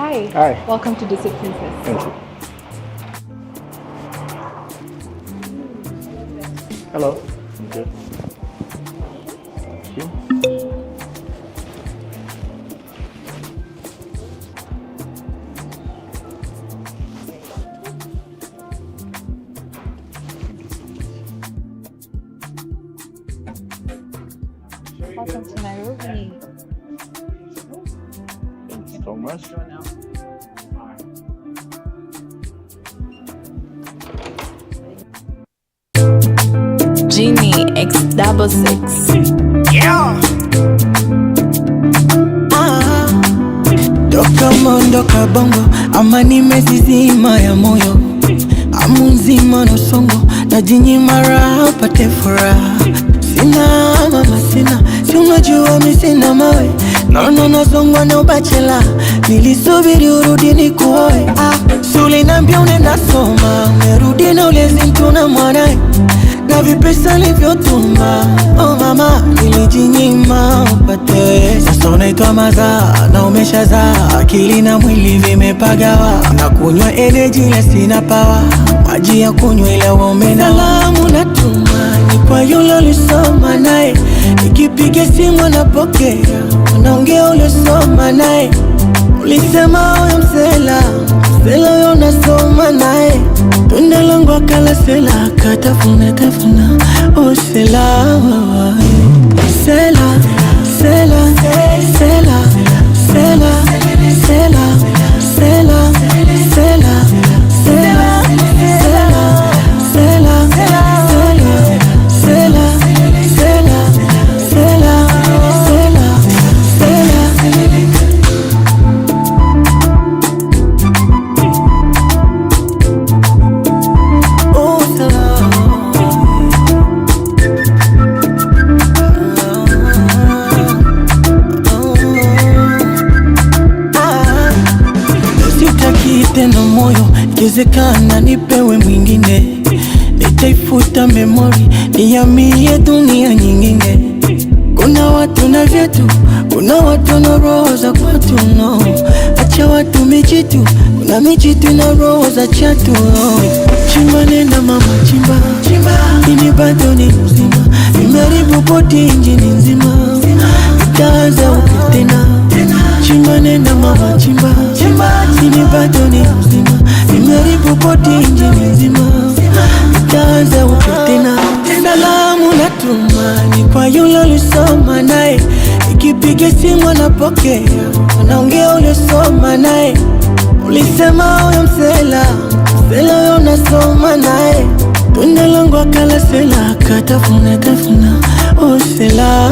Hi. Hi. Welcome to Dessert Princess. Thank you. Hello. Thank you. Thank you. Welcome to Nairobi. Thank you so much. Genie X66. Yeah. Toka mondoka bongo, ama nimezizima ya moyo, amu nzima no songo, najinyima raha pate furaha. Sina mama sina, si unajua mi sina mawe, naona nazongwa na ubachela, nilisubiri urudi nikuoe. Si ulinambia unaenda soma, umerudi na ulezi mtu na mwanae, na vipesa livyotuma. Oh mama, nilijinyima upate. Sasa unaitwa mazaa na umeshazaa, akili na mwili vimepagawa, na kunywa energy la sina power, maji ya kunywa ila uombe. Salamu natuma ni kwa yule ulisoma naye, nikipiga simu anapokea, unaongea ulisoma naye, ulisema huyo msela huyo unasoma naye, tunda langu akala sela, katafuna tafuna. Oh sela, sela, sela, sela, sela, sela, sela, sela, sela, sela, sela, sela, sela, sela, tena moyo, ikiwezekana nipewe mwingine, nitaifuta memori, nihamie dunia nyingine. Kuna watu na vyetu, kuna watu na roho za kwatu, no. Acha watu mijitu, kuna mijitu na roho za chatu, no. Chimba nenda mama chimba, ini bado ni mzima, nimeharibu body injini nzima, nitaanza upya tena. Chimba nenda mama chimba, ini bado ni mzima, nimeharibu body injini nzima, nitaanza upya tena. Salamu natuma ni kwa yule ulisoma naye, nikipiga simu anapokea, anaongea ulisoma naye, ulisema huyo msela huyo unasoma naye, tunda langu akala sela, katafuna tafuna. Oh sela,